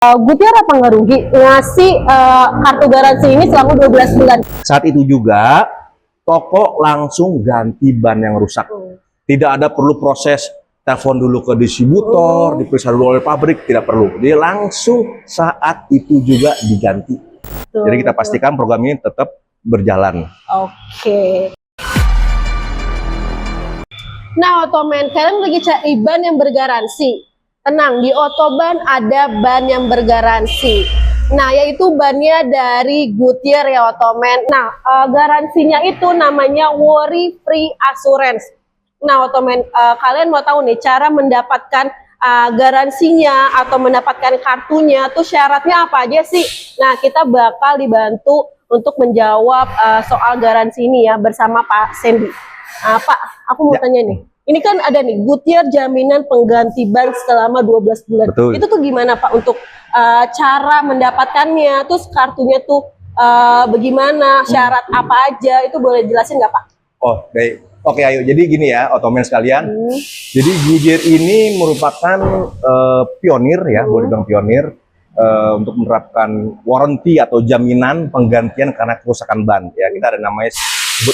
Gutiar apa nggak rugi ngasih kartu garansi ini selama 12 bulan? Saat itu juga toko langsung ganti ban yang rusak. Tidak ada perlu proses telepon dulu ke distributor, diperiksa dulu oleh pabrik, tidak perlu. Dia langsung saat itu juga diganti. Jadi kita pastikan program ini tetap berjalan. Oke. Nah, Otoman, kalian lagi cari ban yang bergaransi. Tenang, di Otoban ada ban yang bergaransi. Nah, yaitu bannya dari Goodyear ya, Otoman. Nah, garansinya itu namanya Worry Free Assurance. Nah, Otoman, kalian mau tahu nih cara mendapatkan garansinya atau mendapatkan kartunya tuh syaratnya apa aja sih? Nah, kita bakal dibantu untuk menjawab soal garansi ini ya bersama Pak Sandy. Pak, aku mau tanya nih. Ini kan ada nih Goodyear jaminan pengganti ban selama 12 bulan. Betul. Itu tuh gimana Pak untuk cara mendapatkannya? Terus kartunya tuh bagaimana? Syarat apa aja? Itu boleh jelasin nggak Pak? Oh, baik. Oke, ayo. Jadi gini ya, Otomen sekalian. Jadi Goodyear ini merupakan pionir ya, boleh bilang pionir untuk menerapkan warranty atau jaminan penggantian karena kerusakan ban. Ya, kita ada namanya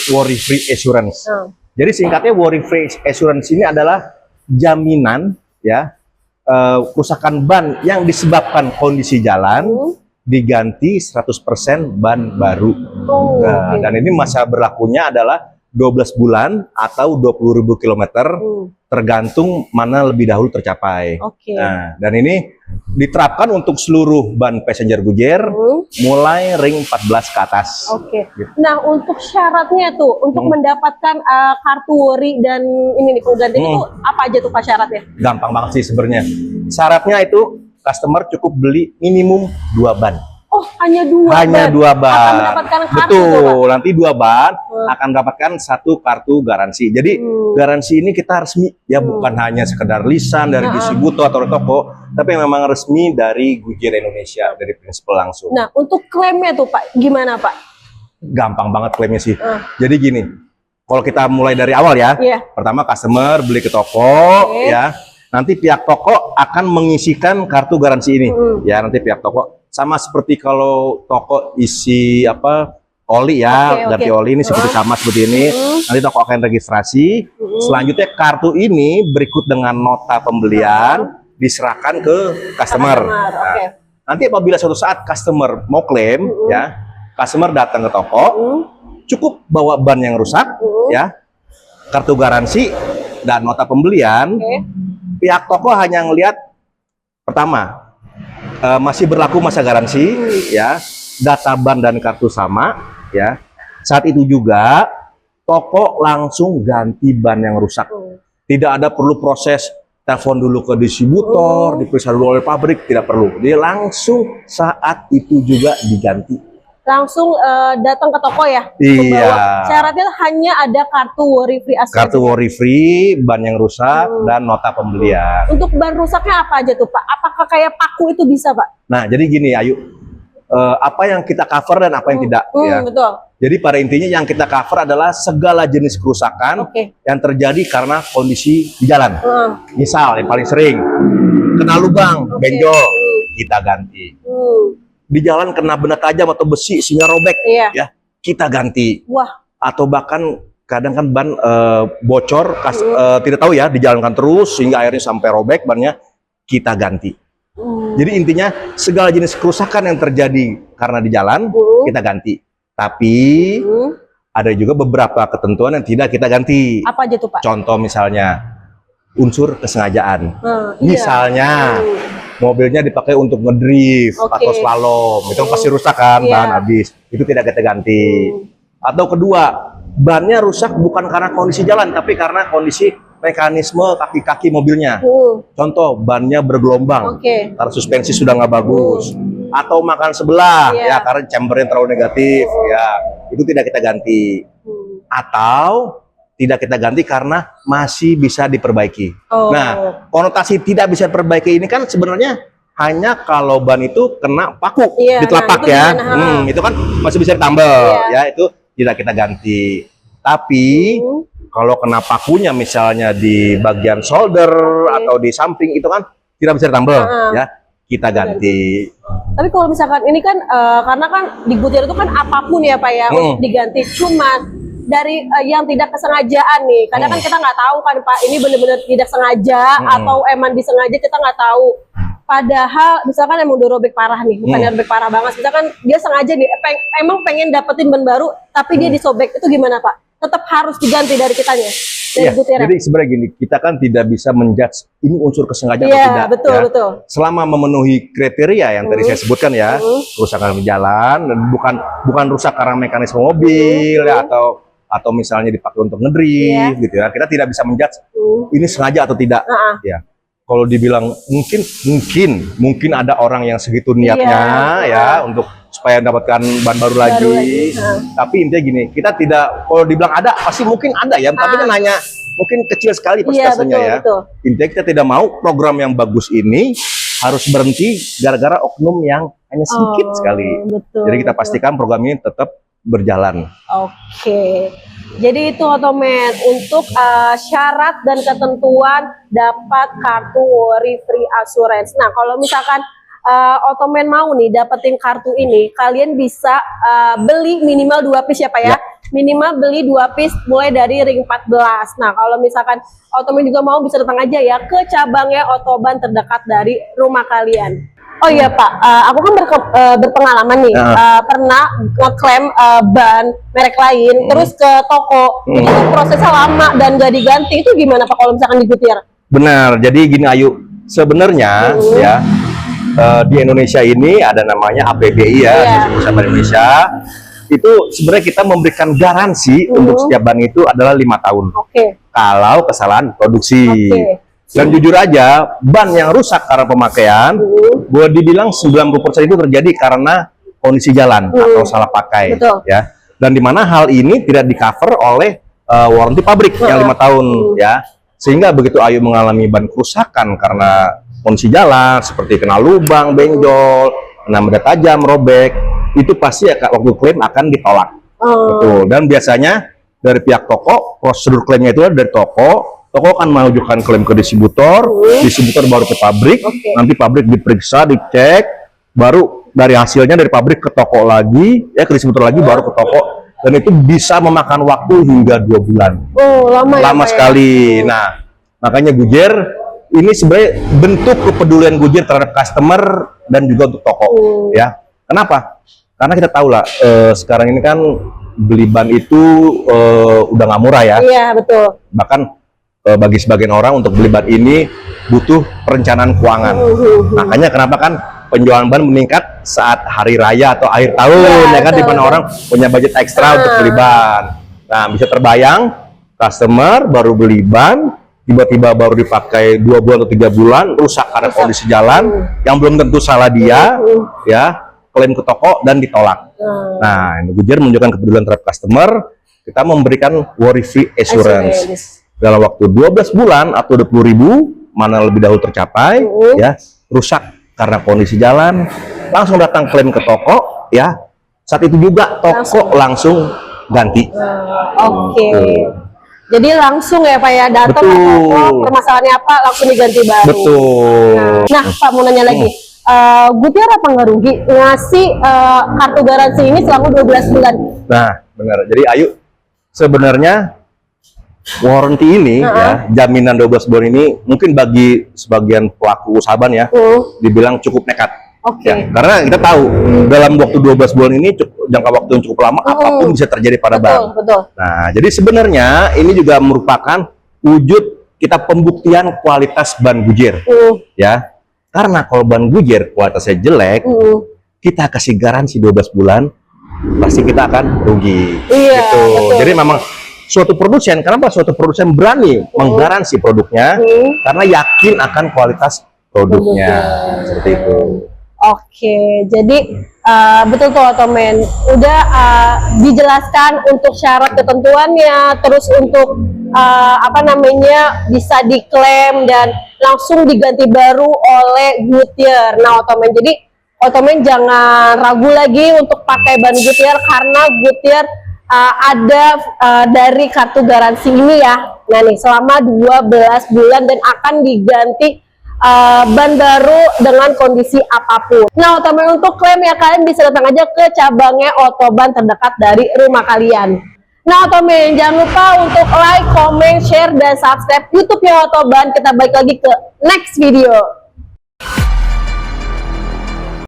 Worry Free Assurance. Jadi singkatnya Worry Free Assurance ini adalah jaminan ya kerusakan ban yang disebabkan kondisi jalan diganti 100% ban baru. Nah, dan ini masa berlakunya adalah 12 bulan atau 20.000 kilometer tergantung mana lebih dahulu tercapai. Nah, dan ini diterapkan untuk seluruh ban passenger Goodyear mulai ring 14 ke atas. Gitu. Nah, untuk syaratnya tuh untuk mendapatkan kartu Worry dan ini nih pengganti itu apa aja tuh Pak syaratnya? Gampang banget sih sebenarnya. Syaratnya itu customer cukup beli minimum 2 ban. Oh, hanya 2 ban? Hanya 2 ban. Akan mendapatkan kartu. Betul, nanti 2 ban akan mendapatkan 1 kartu garansi. Jadi garansi ini kita resmi ya, bukan hanya sekedar lisan dari distributor atau toko, tapi memang resmi dari Goodyear Indonesia, dari prinsipal langsung. Nah, untuk klaimnya tuh Pak, gimana Pak? Gampang banget klaimnya sih. Jadi gini, kalau kita mulai dari awal ya, pertama customer beli ke toko ya, nanti pihak toko akan mengisikan kartu garansi ini. Ya, nanti pihak toko sama seperti kalau toko isi apa oli ya, ganti oli ini seperti sama seperti ini. Nanti toko akan registrasi. Selanjutnya kartu ini berikut dengan nota pembelian diserahkan ke customer. Nah, nanti apabila suatu saat customer mau klaim ya, customer datang ke toko, cukup bawa ban yang rusak ya, kartu garansi dan nota pembelian. Pihak toko hanya ngelihat pertama masih berlaku masa garansi ya, data ban dan kartu sama ya. Saat itu juga toko langsung ganti ban yang rusak. Tidak ada perlu proses telepon dulu ke distributor, diperiksa dulu oleh pabrik, tidak perlu. Dia langsung saat itu juga diganti. Langsung datang ke toko ya? Iya. Syaratnya hanya ada kartu Worry Free Assurance. Kartu Worry Free, ban yang rusak, dan nota pembelian. Untuk ban rusaknya apa aja tuh Pak? Apakah kayak paku itu bisa Pak? Nah, jadi gini Ayu, apa yang kita cover dan apa yang tidak ya. Betul. Jadi pada intinya yang kita cover adalah segala jenis kerusakan yang terjadi karena kondisi di jalan. Misal yang paling sering, kena lubang, benjol, kita ganti. Di jalan kena benda tajam atau besi sehingga robek, ya kita ganti. Atau bahkan kadang kan ban bocor, tidak tahu ya, dijalankan terus sehingga akhirnya sampai robek bannya, kita ganti. Jadi intinya segala jenis kerusakan yang terjadi karena di jalan kita ganti. Tapi ada juga beberapa ketentuan yang tidak kita ganti. Apa aja tuh Pak? Contoh misalnya unsur kesengajaan. Misalnya mobilnya dipakai untuk ngedrift atau slalom, itu pasti rusak kan, bahan habis. Itu tidak kita ganti. Atau kedua, bannya rusak bukan karena kondisi jalan, tapi karena kondisi mekanisme kaki-kaki mobilnya. Contoh, bannya bergelombang, karena suspensi sudah nggak bagus. Atau makan sebelah, ya karena chambernya terlalu negatif, ya itu tidak kita ganti. Atau tidak kita ganti karena masih bisa diperbaiki. Nah, konotasi tidak bisa diperbaiki ini kan sebenarnya hanya kalau ban itu kena paku di telapak ya. Itu kan masih bisa ditambal ya, itu tidak kita ganti. Tapi kalau kena pakunya misalnya di bagian shoulder atau di samping itu kan tidak bisa ditambal ya. kita ganti. Tapi kalau misalkan ini kan karena kan di Goodyear itu kan apapun ya Pak ya untuk diganti, cuman dari yang tidak kesengajaan nih, kadang kan kita nggak tahu kan Pak, ini benar-benar tidak sengaja atau emang disengaja, kita nggak tahu. Padahal misalkan emang udah robek parah nih, bukan robek parah banget, misalkan dia sengaja nih emang pengen dapetin ban baru tapi dia disobek, itu gimana Pak? Tetap harus diganti dari kitanya, dari Goodyear. Jadi sebenarnya gini, kita kan tidak bisa menjudge ini unsur kesengajaan atau tidak. Betul, ya. betul. Selama memenuhi kriteria yang tadi saya sebutkan ya, kerusakan di jalan, dan bukan rusak karena mekanisme mobil ya, atau misalnya dipakai untuk ngedrift gitu ya. Kita tidak bisa menjudge ini sengaja atau tidak. Ya. Kalau dibilang mungkin ada orang yang segitu niatnya ya untuk supaya mendapatkan ban baru lagi. Tapi intinya gini, kita tidak, kalau dibilang ada pasti mungkin ada ya, tapi kan hanya mungkin kecil sekali persentasenya ya. Betul. Intinya kita tidak mau program yang bagus ini harus berhenti gara-gara oknum yang hanya sedikit sekali. Betul, jadi kita pastikan program ini tetap berjalan. Oke. Jadi itu Otomen untuk syarat dan ketentuan dapat kartu worry free assurance. Nah, kalau misalkan Otomen mau nih dapetin kartu ini, kalian bisa beli minimal 2 piece ya Pak ya. Minimal beli 2 piece mulai dari ring 14. Nah, kalau misalkan Otomen juga mau bisa datang aja ya ke cabangnya Otoban terdekat dari rumah kalian. Oh iya Pak, aku kan berpengalaman nih, pernah ngeklaim ban merek lain, terus ke toko, itu prosesnya lama dan gak diganti, itu gimana Pak kalau misalkan di Goodyear? Benar, jadi gini Ayu, sebenarnya ya di Indonesia ini ada namanya APBI ya, Perusahaan Indonesia, itu sebenarnya kita memberikan garansi untuk setiap ban itu adalah 5 tahun. Kalau kesalahan produksi. Dan jujur aja, ban yang rusak karena pemakaian, boleh dibilang 90% itu terjadi karena kondisi jalan atau salah pakai. Ya. Dan di mana hal ini tidak di-cover oleh warranty pabrik yang 5 tahun. Ya. Sehingga begitu Ayu mengalami ban kerusakan karena kondisi jalan, seperti kena lubang, benjol, kena benda tajam, robek, itu pasti waktu klaim akan ditolak. Betul. Dan biasanya dari pihak toko, prosedur klaimnya itu dari toko akan mengajukan klaim ke distributor, distributor baru ke pabrik, nanti pabrik diperiksa, dicek, baru dari hasilnya dari pabrik ke toko lagi, ya ke distributor lagi, baru ke toko, dan itu bisa memakan waktu hingga 2 bulan. Lama sekali. Nah, makanya Goodyear ini sebenarnya bentuk kepedulian Goodyear terhadap customer dan juga untuk toko. Ya, kenapa? Karena kita tahu lah, sekarang ini kan beli ban itu udah nggak murah ya. Iya betul. Bahkan bagi sebagian orang untuk beli ban ini butuh perencanaan keuangan. Makanya kenapa kan penjualan ban meningkat saat hari raya atau akhir tahun ya kan, di mana orang punya budget ekstra untuk beli ban. Nah, bisa terbayang customer baru beli ban tiba-tiba baru dipakai 2 bulan atau 3 bulan rusak karena kondisi jalan yang belum tentu salah dia, ya klaim ke toko dan ditolak. Nah, ini Goodyear menunjukkan kepedulian terhadap customer. Kita memberikan worry free assurance. Dalam waktu 12 bulan atau 20.000, mana lebih dahulu tercapai, ya rusak karena kondisi jalan, langsung datang klaim ke toko, ya saat itu juga toko langsung ganti. Jadi langsung ya Pak ya, datang ke toko, permasalahannya apa, langsung diganti baru. Betul. Nah Pak, mau nanya lagi, Goodyear apa nggak rugi ngasih kartu garansi ini selama 12 bulan? Nah benar, jadi Ayu sebenarnya warranty ini ya, jaminan 12 bulan ini mungkin bagi sebagian pelaku usaha ban ya dibilang cukup nekat. Ya, karena kita tahu dalam waktu 12 bulan ini jangka waktu yang cukup lama, apapun bisa terjadi pada ban. Nah, jadi sebenarnya ini juga merupakan wujud kita pembuktian kualitas ban Goodyear. Ya. Karena kalau ban Goodyear kualitasnya jelek, kita kasih garansi 12 bulan, pasti kita akan rugi. Gitu. Jadi memang suatu produsen, kenapa suatu produsen berani menggaransi produknya? Karena yakin akan kualitas produknya. Seperti itu. Jadi betul tuh Otomen. Udah dijelaskan untuk syarat ketentuannya, terus untuk bisa diklaim dan langsung diganti baru oleh Goodyear. Nah Otomen, jadi Otomen jangan ragu lagi untuk pakai ban Goodyear karena Goodyear ada dari kartu garansi ini ya. Nah nih selama 12 bulan dan akan diganti ban baru dengan kondisi apapun. Nah, Otoman untuk klaim ya kalian bisa datang aja ke cabangnya Otoban terdekat dari rumah kalian. Nah, Otoman jangan lupa untuk like, comment, share, dan subscribe YouTube-nya Otoban. Kita balik lagi ke next video.